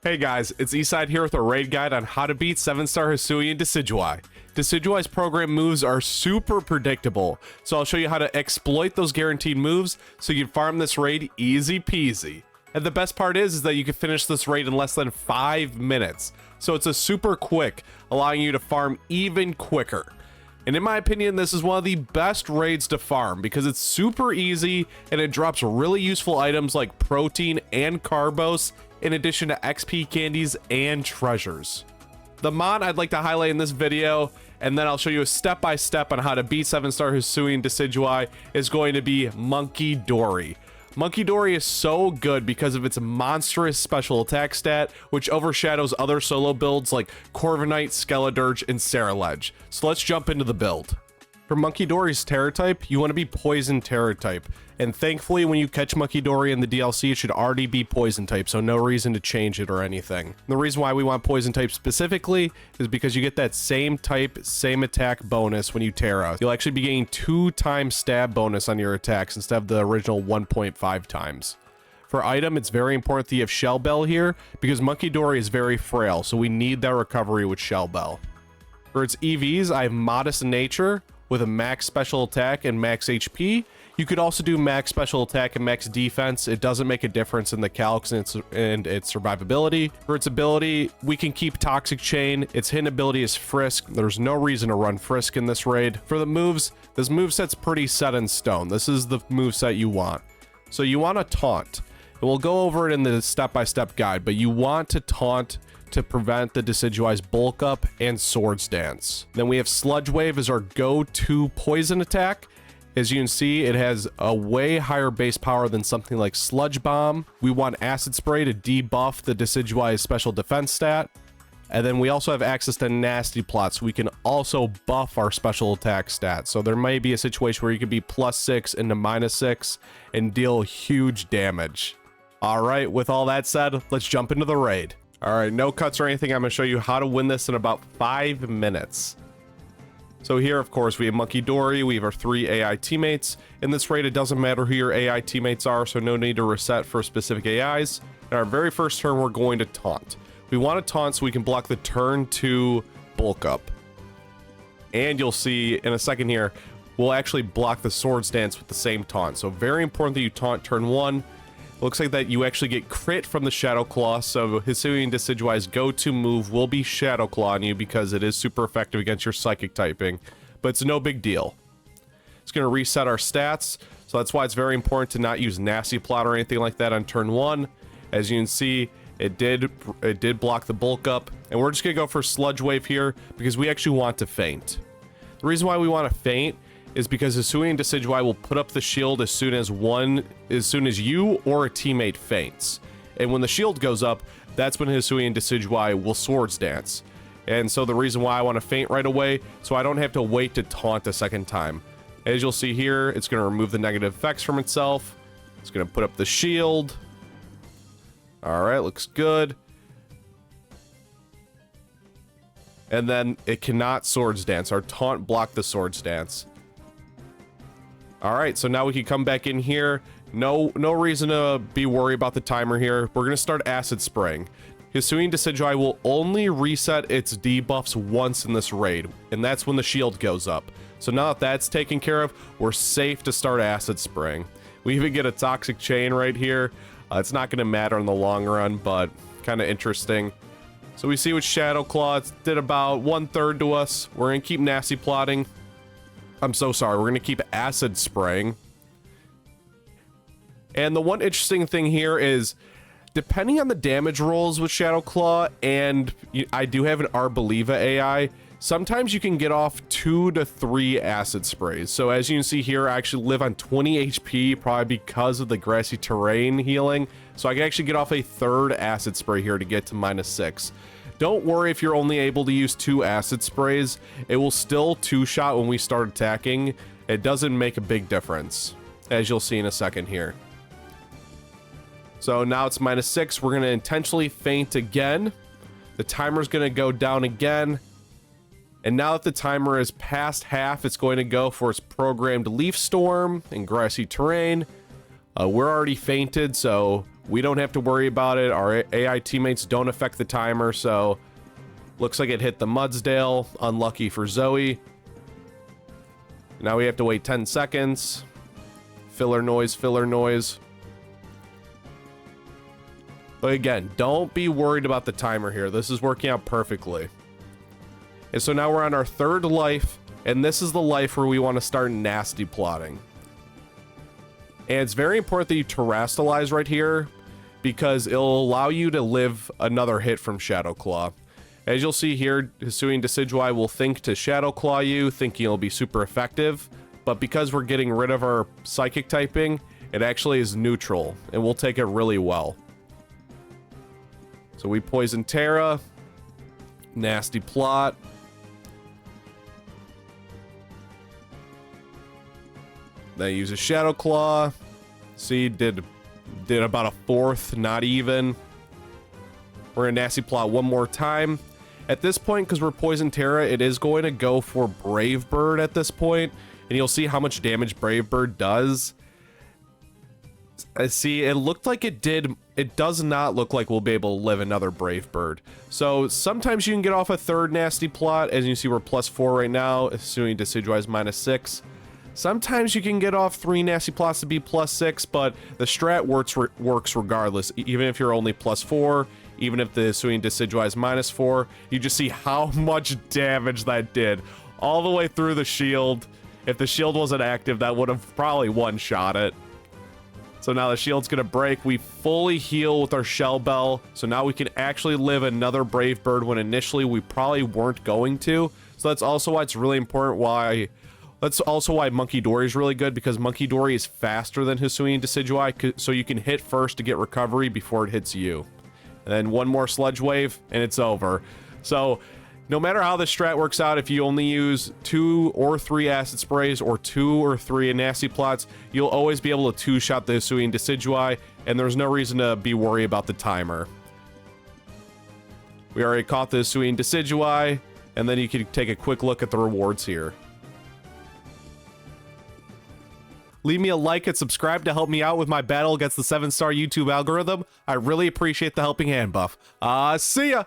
Hey guys, it's Eastside here with a raid guide on how to beat 7-star Hisuian Decidueye. Decidueye's program moves are super predictable, so I'll show you how to exploit those guaranteed moves so you can farm this raid easy peasy. And the best part is that you can finish this raid in less than 5 minutes, so it's a super quick, allowing you to farm even quicker. And in my opinion, this is one of the best raids to farm because it's super easy and it drops really useful items like protein and carbos in addition to XP candies and treasures. The mod I'd like to highlight in this video, and then I'll show you a step-by-step on how to beat 7-star Hisuian Decidueye, is going to be Monkey Dory. Monkey Dory is so good because of its monstrous special attack stat, which overshadows other solo builds like Corviknight, Skeledirge, and Scarlet. So let's jump into the build. For Monkey Dory's Tera type, you want to be Poison Tera type. And thankfully, when you catch Monkey Dory in the DLC, it should already be Poison type, so no reason to change it or anything. The reason why we want Poison type specifically is because you get that same type, same attack bonus when you Tera. You'll actually be getting 2 times stab bonus on your attacks instead of the original 1.5 times. For item, it's very important that you have Shell Bell here, because Monkey Dory is very frail, so we need that recovery with Shell Bell. For its EVs, I have Modest Nature, with a max special attack and max HP. You could also do max special attack and max defense. It doesn't make a difference in the calcs and its survivability. For its ability, we can keep Toxic Chain. Its hidden ability is Frisk. There's no reason to run Frisk in this raid. For the moves, this moveset's pretty set in stone. This is the moveset you want. So you want to taunt. And we'll go over it in the step-by-step guide, but you want to taunt to prevent the Decidueye's bulk up and Swords Dance. Then we have Sludge Wave as our go-to poison attack. As you can see, it has a way higher base power than something like Sludge Bomb. We want Acid Spray to debuff the Decidueye's special defense stat. And then we also have access to Nasty Plot, so we can also buff our special attack stat. So there may be a situation where you could be +6 into -6 and deal huge damage. All right, with all that said, let's jump into the raid. All right, no cuts or anything. I'm going to show you how to win this in about 5 minutes. So here, of course, we have Monkey Dory. We have our 3 AI teammates. In this raid, it doesn't matter who your AI teammates are, so no need to reset for specific AIs. In our very first turn, we're going to taunt. We want to taunt so we can block the turn 2 bulk up. And you'll see in a second here, we'll actually block the Swords Dance with the same taunt. So very important that you taunt turn 1. Looks like that you actually get crit from the Shadow Claw, so Hisuian Decidueye's go-to move will be Shadow Claw on you because it is super effective against your Psychic typing, but it's no big deal. It's going to reset our stats, so that's why it's very important to not use Nasty Plot or anything like that on turn 1. As you can see, it did block the bulk up, and we're just going to go for Sludge Wave here because we actually want to feint. The reason why we want to feint is because Hisuian Decidueye will put up the shield as soon as you or a teammate faints. And when the shield goes up, that's when Hisuian Decidueye will Swords Dance. And so the reason why I want to feint right away, so I don't have to wait to taunt a second time. As you'll see here, it's going to remove the negative effects from itself. It's going to put up the shield. All right, looks good. And then it cannot Swords Dance. Our taunt blocked the Swords Dance. All right, so now we can come back in here. No reason to be worried about the timer here. We're going to start Acid Spraying. Hisuian Decidueye will only reset its debuffs once in this raid, and that's when the shield goes up. So now that that's taken care of, we're safe to start Acid Spraying. We even get a Toxic Chain right here. It's not going to matter in the long run, but kind of interesting. So we see with Shadow Claw, it did about 1/3 to us. We're going to keep Nasty Plotting. I'm so sorry, we're going to keep Acid Spraying. And the one interesting thing here is, depending on the damage rolls with Shadow Claw, and I do have an Arboliva AI, sometimes you can get off 2 to 3 Acid Sprays. So as you can see here, I actually live on 20 HP, probably because of the Grassy Terrain healing. So I can actually get off a 3rd Acid Spray here to get to -6. Don't worry if you're only able to use 2 Acid Sprays. It will still 2-shot when we start attacking. It doesn't make a big difference, as you'll see in a second here. So now it's -6. We're going to intentionally feint again. The timer's going to go down again. And now that the timer is past half, it's going to go for its programmed Leaf Storm and Grassy Terrain. We're already feinted, so We don't have to worry about it. Our AI teammates don't affect the timer, so looks like it hit the Mudsdale. Unlucky for Zoe. Now we have to wait 10 seconds. Filler noise, filler noise. But again, don't be worried about the timer here. This is working out perfectly. And so now we're on our third life, and this is the life where we want to start nasty plotting. And it's very important that you terrestrialize right here, because it'll allow you to live another hit from Shadow Claw. As you'll see here, Hisuian Decidueye will think to Shadow Claw you, thinking it'll be super effective, but because we're getting rid of our Psychic typing, it actually is neutral, and we'll take it really well. So we poison Tera. Nasty plot. Then use a Shadow Claw. See, did about a fourth, not even. We're gonna nasty plot one more time. At this point, because we're poison Tera, it is going to go for Brave Bird at this point, and you'll see how much damage Brave Bird does. See, it looked like it did. It does not look like we'll be able to live another Brave Bird. So sometimes you can get off a third nasty plot. As you see, we're +4 right now, assuming Decidueye is -6. Sometimes you can get off 3 nasty plots to be +6, but the strat works regardless. Even if you're only +4, even if the Hisuian Decidueye is -4, you just see how much damage that did all the way through the shield. If the shield wasn't active, that would have probably one-shot it. So now the shield's gonna break. We fully heal with our Shell Bell, so now we can actually live another Brave Bird when initially we probably weren't going to. So that's also why it's really important That's also why Monkey Dory is really good, because Monkey Dory is faster than Hisuian Decidueye, so you can hit first to get recovery before it hits you. And then one more Sludge Wave, and it's over. So, no matter how the strat works out, if you only use 2 or 3 Acid Sprays, or 2 or 3 Nasty Plots, you'll always be able to 2-shot the Hisuian Decidueye, and there's no reason to be worried about the timer. We already caught the Hisuian Decidueye, and then you can take a quick look at the rewards here. Leave me a like and subscribe to help me out with my battle against the 7-star YouTube algorithm. I really appreciate the helping hand buff. See ya!